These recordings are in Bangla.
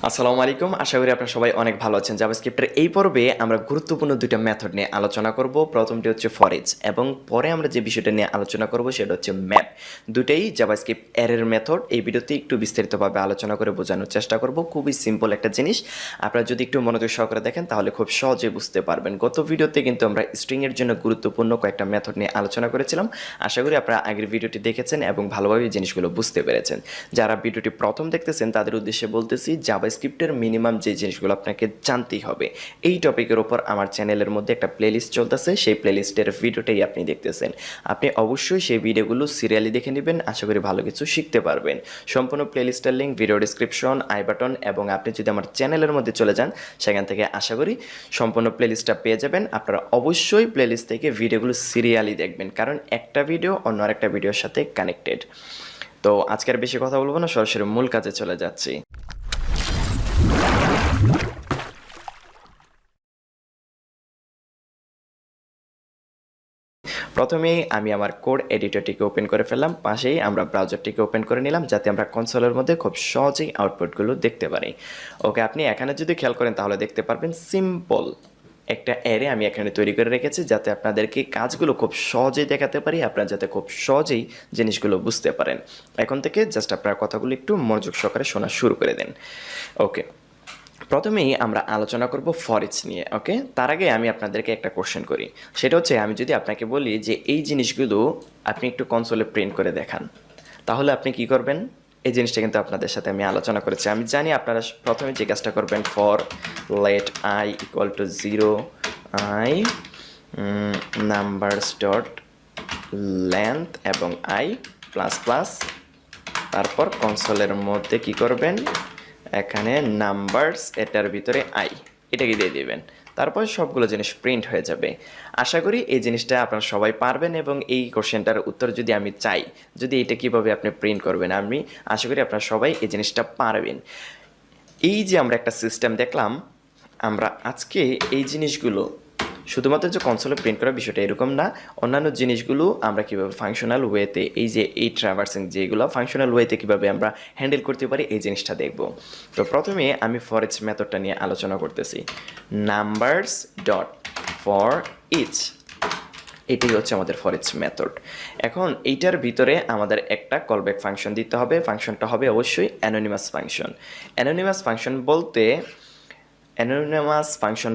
আসসালামু আলাইকুম। আশা করি আপনারা সবাই অনেক ভালো আছেন। জাভাস্ক্রিপ্টের এই পর্বে আমরা গুরুত্বপূর্ণ দুইটা মেথড নিয়ে আলোচনা করব। প্রথমটি হচ্ছে ফর ইচ এবং পরে আমরা যে বিষয়টা নিয়ে আলোচনা করব সেটা হচ্ছে ম্যাপ। দুটাই জাভাস্ক্রিপ্ট অ্যারের মেথড। এই ভিডিওতে একটু বিস্তারিতভাবে আলোচনা করে বোঝানোর চেষ্টা করব। খুবই সিম্পল একটা জিনিস। আপনারা যদি একটু মনোযোগ সহকারে দেখেন তাহলে খুব সহজে বুঝতে পারবেন। গত ভিডিওতে কিন্তু আমরা স্ট্রিং এর জন্য গুরুত্বপূর্ণ কয়েকটা মেথড নিয়ে আলোচনা করেছিলাম। আশা করি আপনারা আগের ভিডিওটি দেখেছেন এবং ভালোভাবে জিনিসগুলো বুঝতে পেরেছেন। যারা ভিডিওটি প্রথম দেখতেছেন তাদের উদ্দেশ্যে বলতেছি জাভাস্ক্রিপ্টের মিনিমাম যে জিনিসগুলো আপনাকে জানতেই হবে এই টপিকের উপর আমার চ্যানেলের মধ্যে একটা প্লেলিস্ট চলতেছে। সেই প্লেলিস্টের ভিডিওটাই আপনি দেখতেছেন। আপনি অবশ্যই সেই ভিডিওগুলো সিরিয়ালি দেখে নেবেন। আশা করি ভালো কিছু শিখতে পারবেন। সম্পূর্ণ প্লেলিস্টের link video description, I button এবং আপনি যদি আমার চ্যানেলের মধ্যে চলে যান সেখান থেকে আশা করি সম্পূর্ণ প্লেলিস্টটা পেয়ে যাবেন। আপনারা অবশ্যই প্লেলিস্ট থেকে ভিডিওগুলো সিরিয়ালি দেখবেন, কারণ একটা ভিডিও অন্য আরেকটা ভিডিওর সাথে কানেক্টেড। তো আজকের বেশি কথা বলবো না, সরাসরি মূল কাজে চলে যাচ্ছি। প্রথমেই আমি আমার কোড এডিটরটিকে ওপেন করে ফেললাম, পাশেই আমরা ব্রাউজারটিকে ওপেন করে নিলাম যাতে আমরা কনসোলের মধ্যে খুব সহজেই আউটপুটগুলো দেখতে পারি। ওকে, আপনি এখানে যদি খেয়াল করেন তাহলে দেখতে পারবেন সিম্পল একটা অ্যারে আমি এখানে তৈরি করে রেখেছি যাতে আপনাদেরকে কাজগুলো খুব সহজেই দেখাতে পারি, আপনারা যাতে খুব সহজেই জিনিসগুলো বুঝতে পারেন। এখন থেকে জাস্ট আপনার কথাগুলো একটু মনোযোগ সহকারে শোনা শুরু করে দেন। ওকে, প্রথমেই আমরা আলোচনা করব ফর ইচ নিয়ে। ওকে, তার আগে আমি আপনাদেরকে একটা কোশ্চেন করি। সেটা হচ্ছে, আমি যদি আপনাকে বলি যে এই জিনিসগুলো আপনি একটু কনসোলে প্রিন্ট করে দেখান, তাহলে আপনি কি করবেন? এই জিনিসটা কিন্তু আপনাদের সাথে আমি আলোচনা করেছি। আমি জানি আপনারা প্রথমে যে কাজটা করবেন, for let i equal to 0 i numbers dot length এবং আই প্লাস প্লাস, তারপর কনসোলের মধ্যে কি করবেন, এখানে নাম্বারস এটার ভিতরে আই এটাকে দিয়ে দিবেন। তারপর সবগুলো জিনিস প্রিন্ট হয়ে যাবে। আশা করি এই জিনিসটা আপনারা সবাই পারবেন এবং এই কোশ্চেনটার উত্তর যদি আমি চাই, যদি এটা কিভাবে আপনি প্রিন্ট করবেন, আমি আশা করি আপনারা সবাই এই জিনিসটা পারবেন। এই যে আমরা একটা সিস্টেম দেখলাম, আমরা আজকে এই জিনিসগুলো শুধুমাত্র যে কনসোলে প্রিন্ট করার বিষয়টা এরকম না, অন্যান্য জিনিসগুলো আমরা কীভাবে ফাংশনাল ওয়েতে, এই যে এই ট্রাভার্সিং যেগুলো ফাংশনাল ওয়েতে কীভাবে আমরা হ্যান্ডেল করতে পারি এই জিনিসটা দেখব। তো প্রথমে আমি ফর ইচ মেথডটা নিয়ে আলোচনা করতেছি। নাম্বারস ডট ফর ইচ, এটাই হচ্ছে আমাদের ফর ইচ মেথড। এখন এইটার ভিতরে আমাদের একটা কলব্যাক ফাংশন দিতে হবে। ফাংশনটা হবে অবশ্যই অ্যানোনিমাস ফাংশন। অ্যানোনিমাস ফাংশন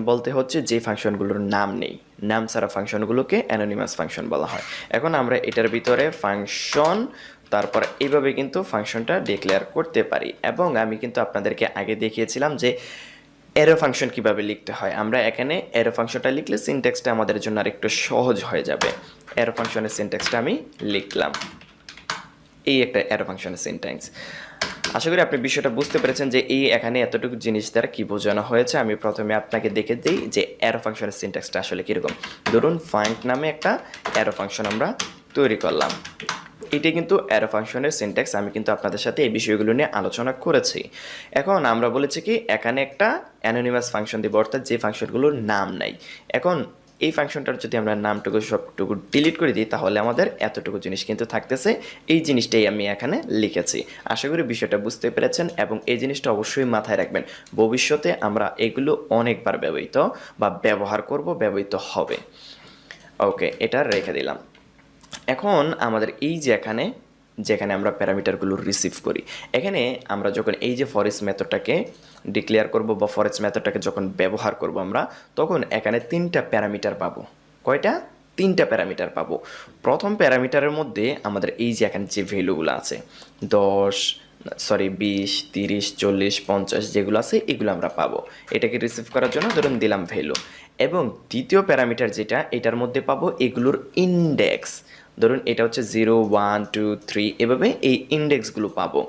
বলতে হচ্ছে যে ফাংশনগুলোর নাম নেই, নাম ছাড়া ফাংশনগুলোকে অ্যানোনিমাস ফাংশন বলা হয়। এখন আমরা এটার ভিতরে ফাংশন তারপর এইভাবে কিন্তু ফাংশনটা ডিক্লেয়ার করতে পারি। এবং আমি কিন্তু আপনাদেরকে আগে দেখিয়েছিলাম যে অ্যারো ফাংশন কিভাবে লিখতে হয়। আমরা এখানে অ্যারো ফাংশনটা লিখলে সিনট্যাক্সটা আমাদের জন্য আরেকটু সহজ হয়ে যাবে। অ্যারো ফাংশনের সিনট্যাক্সটা আমি লিখলাম, এই একটা অ্যারো ফাংশনের সিনট্যাক্স। আশা করি আপনি বিষয়টা বুঝতে পেরেছেন যে এই এখানে এতটুকু জিনিস দ্বারা কী বোঝানো হয়েছে। আমি প্রথমে আপনাকে দেখে দিই যে অ্যারো ফাংশনের সিনট্যাক্সটা আসলে কীরকম। ধরুন ফাইন্ড নামে একটা অ্যারো ফাংশন আমরা তৈরি করলাম। এটাই কিন্তু অ্যারো ফাংশনের সিনট্যাক্স। আমি কিন্তু আপনাদের সাথে এই বিষয়গুলো নিয়ে আলোচনা করেছি। এখন আমরা বলেছি কি এখানে একটা অ্যানোনিমাস ফাংশন দিব, অর্থাৎ যে ফাংশনগুলোর নাম নাই। এখন এই ফাংশনটার যদি আমরা নামটুকু সবটুকু ডিলিট করে দিই তাহলে আমাদের এতটুকু জিনিস কিন্তু থাকতেছে। এই জিনিসটাই আমি এখানে লিখেছি। আশা করি বিষয়টা বুঝতে পেরেছেন এবং এই জিনিসটা অবশ্যই মাথায় রাখবেন। ভবিষ্যতে আমরা এগুলো অনেকবার ব্যবহৃত হবে। ওকে, এটা রেখে দিলাম। এখন আমাদের এই যে যেখানে আমরা প্যারামিটারগুলো রিসিভ করি, এখানে আমরা যখন এই যে ফর ইচ মেথডটাকে ডিক্লেয়ার করব বা ফর ইচ মেথডটাকে যখন ব্যবহার করব আমরা, তখন এখানে 3টা প্যারামিটার পাবো। কয়টা? 3টা প্যারামিটার পাবো। প্রথম প্যারামিটারের মধ্যে আমাদের এই যে এখানে যে ভ্যালুগুলো আছে 20, 20, 30, 40, 50 যেগুলো আছে এগুলো আমরা পাবো। এটাকে রিসিভ করার জন্য ধরুন দিলাম ভ্যালু। এবং দ্বিতীয় প্যারামিটার যেটা, এটার মধ্যে পাবো এগুলোর ইন্ডেক্স। ধরুন এটা হচ্ছে 0, 1, 2, 3 এভাবে এই ইন্ডেক্সগুলো পাবো।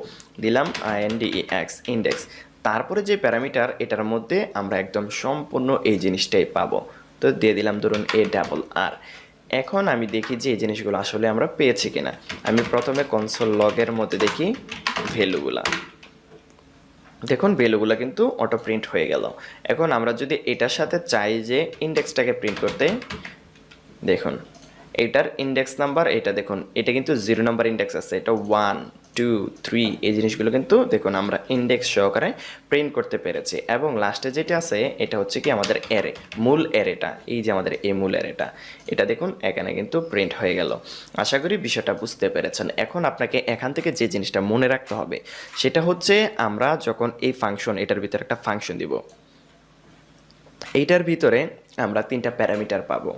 দিলাম INDEX ইন্ডেক্স। তারপরে যে প্যারামিটার, এটার মধ্যে আমরা একদম সম্পূর্ণ এই জিনিসটাই পাবো। তো দিয়ে দিলাম ধরুন ARR। এখন আমি দেখি যে এই জিনিসগুলো আসলে আমরা পেয়েছি কিনা। আমি প্রথমে কনসোল লগের মধ্যে দেখি ভ্যালুগুলা। দেখুন ভ্যালুগুলো কিন্তু অটো প্রিন্ট হয়ে গেল। এখন আমরা যদি এটার সাথে চাই যে ইন্ডেক্সটাকে প্রিন্ট করতে, দেখুন এটার ইন্ডেক্স নাম্বার এটা দেখুন, এটা কিন্তু 0 নাম্বার ইন্ডেক্স আছে, এটা 1 2 3 এই জিনিসগুলো কিন্তু দেখুন আমরা ইন্ডেক্স সহকারে প্রিন্ট করতে পেরেছি। এবং লাস্টে যেটা আছে এটা হচ্ছে কি আমাদের অ্যারে, মূল অ্যারেটা, এই যে আমাদের এই মূল অ্যারেটা, এটা দেখুন এখানে কিন্তু প্রিন্ট হয়ে গেল। আশা করি বিষয়টা বুঝতে পেরেছেন। এখন আপনাকে এখান থেকে যে জিনিসটা মনে রাখতে হবে সেটা হচ্ছে আমরা যখন এই ফাংশন, এটার ভিতরে একটা ফাংশন দিব, এইটার ভিতরে আমরা 3টা প্যারামিটার পাবো।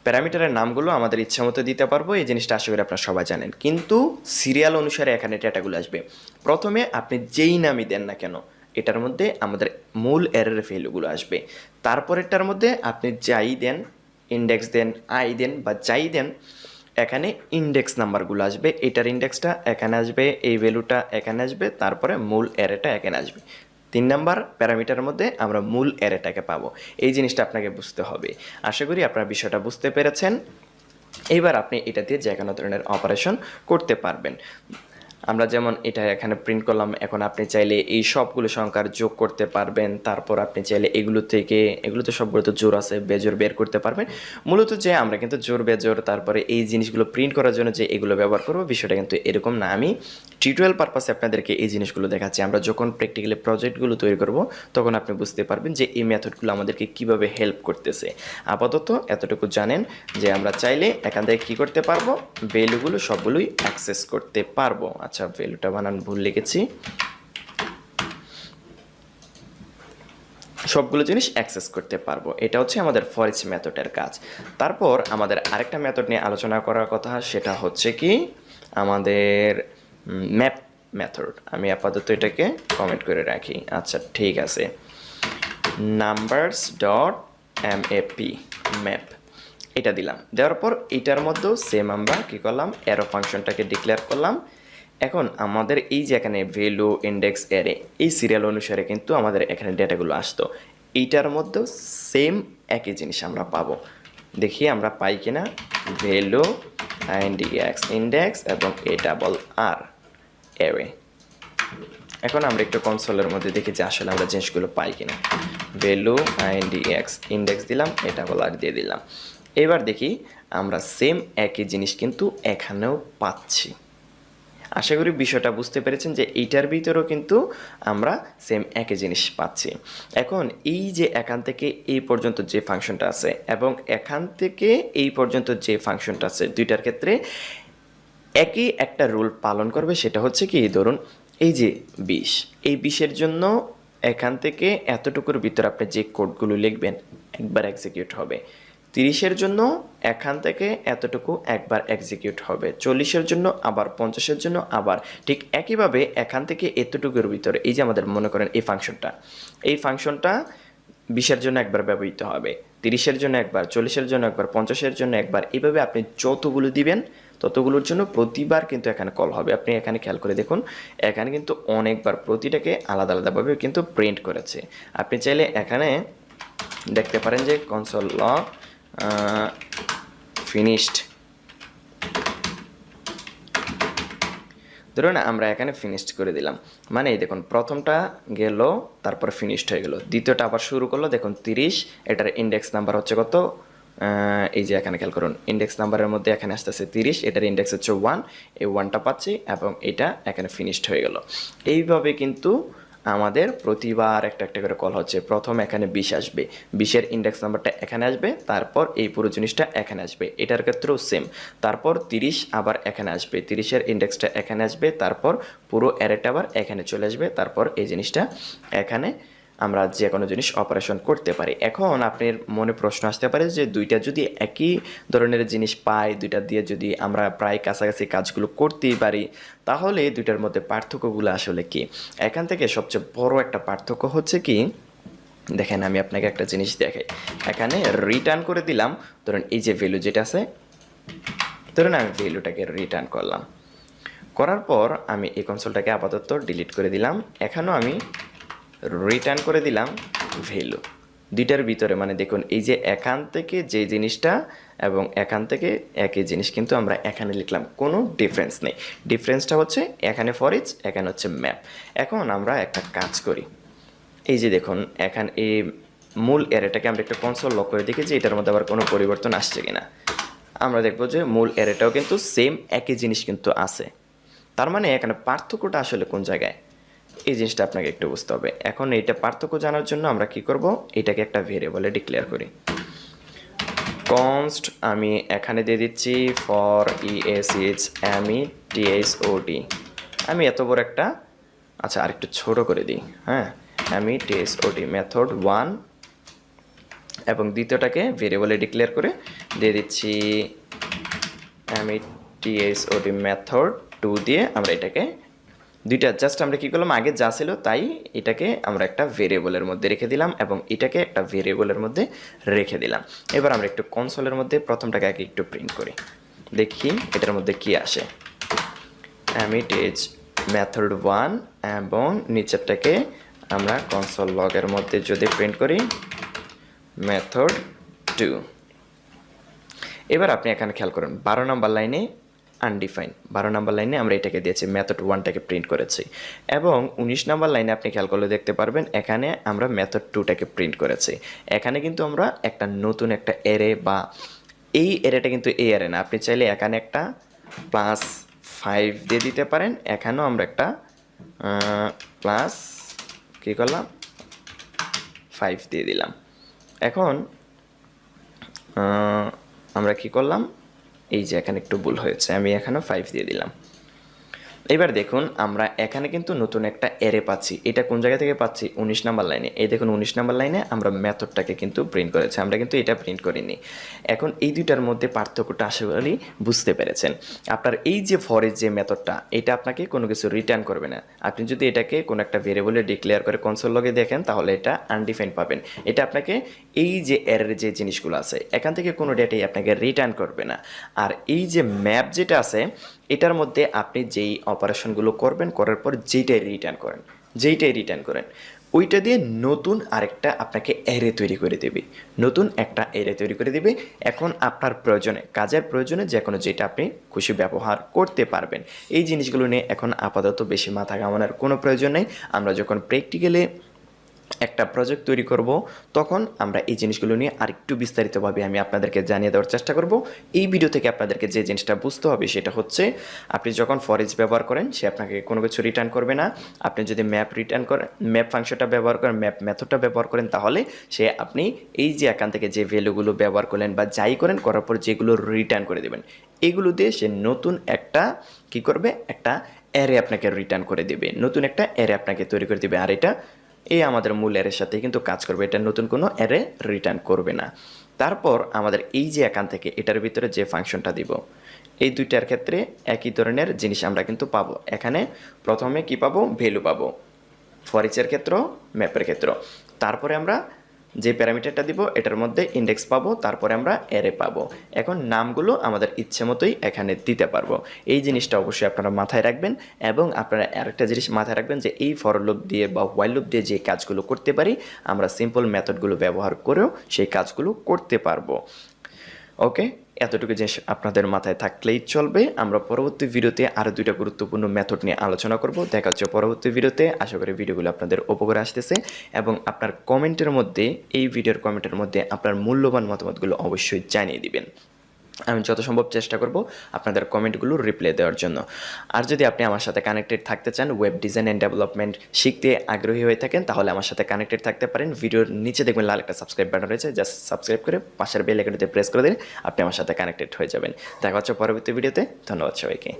প্যারামিটারের নামগুলো আমাদের ইচ্ছা মতো দিতে পারবো, এই জিনিসটা আশা করি আপনারা সবাই জানেন, কিন্তু সিরিয়াল অনুসারে এখানে ডেটাগুলো আসবে। প্রথমে আপনি যেই নামই দেন না কেন এটার মধ্যে আমাদের মূল অ্যারের ভ্যালুগুলো আসবে। তারপরেরটার মধ্যে আপনি যাই দেন, ইন্ডেক্স দেন, আই দেন বা যাই দেন, এখানে ইন্ডেক্স নাম্বারগুলো আসবে, এটার ইন্ডেক্সটা এখানে আসবে, এই ভ্যালুটা এখানে আসবে, তারপরে মূল অ্যারেটা এখানে আসবে। 3 নাম্বার প্যারামিটারের মধ্যে আমরা মূল অ্যারেটাকে পাবো। এই জিনিসটা আপনাকে বুঝতে হবে। আশা করি আপনারা বিষয়টা বুঝতে পেরেছেন। এবার আপনি এটা দিয়ে যে কোনো ধরনের অপারেশন করতে পারবেন। আমরা যেমন এটা এখানে প্রিন্ট করলাম, এখন আপনি চাইলে এই সবগুলো সংখ্যার যোগ করতে পারবেন, তারপর আপনি চাইলে এগুলো থেকে, এগুলো তো সবগুলো তো জোর আছে, বেজোর বের করতে পারবেন। মূলত যে আমরা কিন্তু জোর বেজোর তারপরে এই জিনিসগুলো প্রিন্ট করার জন্য যে এগুলো ব্যবহার করবো, বিষয়টা কিন্তু এরকম না। আমি টিউটোরিয়াল পারপাসে আপনাদেরকে এই জিনিসগুলো দেখাচ্ছি। আমরা যখন প্র্যাকটিক্যালি প্রজেক্টগুলো তৈরি করব তখন আপনি বুঝতে পারবেন যে এই মেথডগুলো আমাদেরকে কিভাবে হেল্প করতেছে। আপাতত এতটুকু জানেন যে আমরা চাইলে এখান থেকে কী করতে পারবো, ভ্যালুগুলো সবগুলোই অ্যাক্সেস করতে পারবো। আচ্ছা, ভ্যালুটা বানান ভুল লিখেছি, সবগুলো জিনিস অ্যাক্সেস করতে পারবো। এটা হচ্ছে আমাদের ফর ইচ মেথডের কাজ। তারপর আমাদের আরেকটা মেথড নিয়ে আলোচনা করার কথা, সেটা হচ্ছে কি আমাদের ম্যাপ মেথড। আমি আপাতত এটাকে কমেন্ট করে রাখি। আচ্ছা ঠিক আছে, নাম্বারস ডট এমএপি ম্যাপ, এটা দিলাম। দেওয়ার পর এটার মধ্যেও সেম আমরা কী করলাম, অ্যারো ফাংশনটাকে ডিক্লেয়ার করলাম। এখন আমাদের এই যে এখানে ভ্যালু, ইন্ডেক্স, অ্যারে, এই সিরিয়াল অনুসারে কিন্তু আমাদের এখানে ডেটাগুলো আসতো। এইটার মধ্যেও সেম একই জিনিস আমরা পাবো। দেখি আমরা পাই কিনা, ভ্যালু আইএনডিএক্স ইন্ডেক্স এবং এ ডাবল আর অ্যারে। এখন আমরা একটু কনসোলের মধ্যে দেখি যে আসলে আমরা জিনিসগুলো পাই কিনা। ভ্যালু আইএনডিএক্স ইন্ডেক্স দিলাম, এ ডাবল আর দিয়ে দিলাম। এবার দেখি আমরা সেম একই জিনিস কিন্তু এখানেও পাচ্ছি। আশা করি বিষয়টা বুঝতে পেরেছেন যে এইটার ভিতরেও কিন্তু আমরা সেম একই জিনিস পাচ্ছি। এখন এই যে এখান থেকে এই পর্যন্ত যে ফাংশনটা আছে এবং এখান থেকে এই পর্যন্ত যে ফাংশনটা আছে, দুইটার ক্ষেত্রে একই একটা রুল পালন করবে। সেটা হচ্ছে কি, ধরুন এই যে 20, এই 20-এর জন্য এখান থেকে এতটুকুর ভিতরে আপনি যে কোডগুলো লিখবেন একবার এক্সিকিউট হবে। 30-এর জন্য এখান থেকে এতটুকু একবার এক্সিকিউট হবে। 40-এর জন্য আবার, 50-এর জন্য আবার। ঠিক একইভাবে এখান থেকে এতটুকুর ভিতরে এই যে আমাদের মনে করেন এই ফাংশনটা 20-এর জন্য একবার ব্যবহৃত হবে, 30-এর জন্য একবার, 40-এর জন্য একবার, 50-এর জন্য একবার। এইভাবে আপনি যতগুলো দিবেন ততগুলোর জন্য প্রতিবার কিন্তু এখানে কল হবে। আপনি এখানে খেয়াল করে দেখুন, এখানে কিন্তু অনেকবার প্রতিটাকে আলাদা আলাদাভাবে কিন্তু প্রিন্ট করেছে। আপনি চাইলে এখানে দেখতে পারেন যে কনসোল লগ ফিনিশড, ধরুন আমরা এখানে ফিনিশড করে দিলাম, মানে এই দেখুন প্রথমটা গেল, তারপর ফিনিশড হয়ে গেল, দ্বিতীয়টা আবার শুরু করলো, দেখুন 30, এটার ইন্ডেক্স নাম্বার হচ্ছে কত, এই যে এখানে খেয়াল করুন ইন্ডেক্স নাম্বারের মধ্যে এখানে আসতেছে 30, এটার ইন্ডেক্স হচ্ছে 1, এই 1টা পাচ্ছি এবং এটা এখানে ফিনিশড হয়ে গেল। এইভাবে কিন্তু আমাদের প্রতিবার একটা একটা করে কল হচ্ছে। প্রথম এখানে 20 আসবে, 20-এর ইন্ডেক্স নাম্বারটা এখানে আসবে, তারপর এই পুরো জিনিসটা এখানে আসবে, এটার ক্ষেত্রেও সেম। তারপর 30 আবার এখানে আসবে, 30-এর ইন্ডেক্সটা এখানে আসবে, তারপর পুরো অ্যারেটা আবার এখানে চলে আসবে, তারপর এই জিনিসটা এখানে আমরা যে কোনো জিনিস অপারেশন করতে পারি। এখন আপনার মনে প্রশ্ন আসতে পারে যে দুইটা যদি একই ধরনের জিনিস পাই, দুইটা দিয়ে যদি আমরা প্রায় কাছাকাছি কাজগুলো করতেই পারি, তাহলে দুইটার মধ্যে পার্থক্যগুলো আসলে কি? এখান থেকে সবচেয়ে বড় একটা পার্থক্য হচ্ছে কি, দেখেন আমি আপনাকে একটা জিনিস দেখাই। এখানে রিটার্ন করে দিলাম, ধরুন এই যে ভ্যালু যেটা আছে, ধরুন আমি ভ্যালুটাকে রিটার্ন করলাম, করার পর আমি এই কনসোলটাকে আপাতত ডিলিট করে দিলাম। এখানেও আমি রিটার্ন করে দিলাম ভ্যালু, দুইটার ভিতরে মানে দেখুন এই যে এখান থেকে যে জিনিসটা এবং এখান থেকে একই জিনিস কিন্তু আমরা এখানে লিখলাম, কোনো ডিফারেন্স নেই। ডিফারেন্সটা হচ্ছে এখানে ফর ইচ, এখানে হচ্ছে ম্যাপ। এখন আমরা একটা কাজ করি, এই যে দেখুন এখানে এই মূল অ্যারেটাকে আমরা একটা কনসোল লক করে দেখি যে এটার মধ্যে আবার কোনো পরিবর্তন আসছে কিনা। আমরা দেখব যে মূল অ্যারেটাও কিন্তু সেম একই জিনিস কিন্তু আছে। তার মানে এখানে পার্থক্যটা আসলে কোন জায়গায়, এই জিনিসটা আপনাকে একটু বুঝতে হবে। এখন এইটা পার্থক্য জানার জন্য আমরা কি করব, এটাকে একটা ভেরিয়েবলে ডিক্লেয়ার করি। কনস্ট আমি এখানে দিয়ে দিচ্ছি ফর ইএসএইচ আমি টিএসওডি, আমি এত বড় একটা, আচ্ছা আরেকটু ছোট করে দিই, হ্যাঁ, আমি টিএসওডি মেথড 1 এবং দ্বিতীয়টাকে ভেরিয়েবলে ডিক্লেয়ার করে দিয়ে দিচ্ছি আমি টিএসওডি মেথড 2 দিয়ে আমরা এটাকে দুইটা জাস্ট আমরা কী করলাম, আগে যা ছিল তাই এটাকে আমরা একটা ভেরিয়েবলের মধ্যে রেখে দিলাম এবং এটাকে একটা ভেরিয়েবলের মধ্যে রেখে দিলাম। এবার আমরা একটু কনসোলের মধ্যে প্রথমটাকে আগে একটু প্রিন্ট করি, দেখি এটার মধ্যে কি আসে। আমি টেজ মেথড 1 এবং নিচেরটাকে আমরা কনসোল লগের মধ্যে যদি প্রিন্ট করি মেথড 2। এবার আপনি এখানে খেয়াল করুন 12 নম্বর লাইনে আনডিফাইন, 12 নম্বর লাইনে আমরা এটাকে দিয়েছি মেথড 1টাকে প্রিন্ট করেছি এবং 19 নম্বর লাইনে আপনি খেয়াল করলে দেখতে পারবেন এখানে আমরা মেথড 2টাকে প্রিন্ট করেছি। এখানে কিন্তু আমরা একটা নতুন একটা অ্যারে, বা এই অ্যারেটা কিন্তু এই অ্যারে না, আপনি চাইলে এখানে একটা +5 দিয়ে দিতে পারেন, এখানেও আমরা একটা প্লাস কী করলাম 5 দিয়ে দিলাম। এখন আমরা কি করলাম, এই যে এখানে একটু ভুল হয়েছে, আমি এখানেও 5 দিয়ে দিলাম। এবার দেখুন আমরা এখানে কিন্তু নতুন একটা অ্যারে পাচ্ছি, এটা কোন জায়গা থেকে পাচ্ছি, 19 নম্বর লাইনে। এই দেখুন 19 নম্বর লাইনে আমরা মেথডটাকে কিন্তু প্রিন্ট করেছি, আমরা কিন্তু এটা প্রিন্ট করিনি। এখন এই দুইটার মধ্যে পার্থক্যটা আশা করি বুঝতে পেরেছেন। আপনার এই যে ফরের যে মেথডটা, এটা আপনাকে কোনো কিছু রিটার্ন করবে না। আপনি যদি এটাকে কোনো একটা ভেরিয়েবলে ডিক্লেয়ার করে কনসোল লগে দেখেন তাহলে এটা আনডিফাইন্ড পাবেন। এটা আপনাকে এই যে অ্যারের যে জিনিসগুলো আছে এখান থেকে কোনো ডেটাই আপনাকে রিটার্ন করবে না। আর এই যে ম্যাপ যেটা আছে এটার মধ্যে আপনি যেই অপারেশনগুলো করবেন, করার পর যেইটাই রিটার্ন করেন ওইটা দিয়ে নতুন আরেকটা আপনাকে অ্যারে তৈরি করে দেবে, নতুন একটা অ্যারে তৈরি করে দেবে। এখন আপনার প্রয়োজনে, কাজের প্রয়োজনে যে কোনো যেটা আপনি খুশি ব্যবহার করতে পারবেন। এই জিনিসগুলো নিয়ে এখন আপাতত বেশি মাথা ঘামানোর কোনো প্রয়োজন নেই। আমরা যখন প্র্যাকটিক্যালি একটা প্রজেক্ট তৈরি করব তখন আমরা এই জিনিসগুলো নিয়ে আরেকটু বিস্তারিতভাবে আমি আপনাদেরকে জানিয়ে দেওয়ার চেষ্টা করব। এই ভিডিও থেকে আপনাদেরকে যে জিনিসটা বুঝতে হবে সেটা হচ্ছে, আপনি যখন ফর ইচ ব্যবহার করেন সে আপনাকে কোনো কিছু রিটার্ন করবে না। আপনি যদি ম্যাপ রিটার্ন করেন, ম্যাপ ফাংশনটা ব্যবহার করেন, ম্যাপ মেথডটা ব্যবহার করেন, তাহলে সে আপনি এই যে এখান থেকে যে ভ্যালুগুলো ব্যবহার করলেন বা যাই করেন করার পর যেগুলো রিটার্ন করে দেবেন, এগুলো দিয়ে সে নতুন একটা কি করবে, একটা অ্যারে আপনাকে রিটার্ন করে দেবে, নতুন একটা অ্যারে আপনাকে তৈরি করে দেবে। আর এটা এই আমাদের মূল অ্যারের সাথে কিন্তু কাজ করবে, এটা নতুন কোনো অ্যারে রিটার্ন করবে না। তারপর আমাদের এই যে এখান থেকে এটার ভিতরে যে ফাংশনটা দিব, এই দুইটার ক্ষেত্রে একই ধরনের জিনিস আমরা কিন্তু পাবো। এখানে প্রথমে কি পাবো, ভ্যালু পাবো, ফর ইচের ক্ষেত্র, ম্যাপের ক্ষেত্র। তারপরে আমরা যে প্যারামিটারটা দিব এটার মধ্যে ইন্ডেক্স পাবো, তারপরে আমরা অ্যারে পাবো। এখন নামগুলো আমাদের ইচ্ছে মতোই এখানে দিতে পারবো। এই জিনিসটা অবশ্যই আপনারা মাথায় রাখবেন এবং আপনারা আরেকটা জিনিস মাথায় রাখবেন যে এই ফর লুপ দিয়ে বা হোয়াইল লুপ দিয়ে যে কাজগুলো করতে পারি আমরা সিম্পল মেথডগুলো ব্যবহার করেও সেই কাজগুলো করতে পারবো। ওকে, এতটুকু জিনিস আপনাদের মাথায় থাকলেই চলবে। আমরা পরবর্তী ভিডিওতে আরও দুইটা গুরুত্বপূর্ণ মেথড নিয়ে আলোচনা করব। দেখা হচ্ছে পরবর্তী ভিডিওতে। আশা করি ভিডিওগুলো আপনাদের উপকারে আসতেছে এবং আপনার কমেন্টের মধ্যে, এই ভিডিওর কমেন্টের মধ্যে আপনার মূল্যবান মতামতগুলো অবশ্যই জানিয়ে দিবেন। আমি যত সম্ভব চেষ্টা করব আপনাদের কমেন্টগুলো রিপ্লাই দেওয়ার জন্য। আর যদি আপনি আমার সাথে কানেক্টেড থাকতে চান, ওয়েব ডিজাইন অ্যান্ড ডেভেলপমেন্ট শিখতে আগ্রহী হয়ে থাকেন, তাহলে আমার সাথে কানেক্টেড থাকতে পারেন। ভিডিওর নিচে দেখবেন লাল একটা সাবস্ক্রাইব বাটন রয়েছে, জাস্ট সাবস্ক্রাইব করে পাশের বেল আইকনটিতে প্রেস করে দিন, আপনি আমার সাথে কানেক্টেড হয়ে যাবেন। দেখা হচ্ছে পরবর্তী ভিডিওতে। ধন্যবাদ সবাইকে।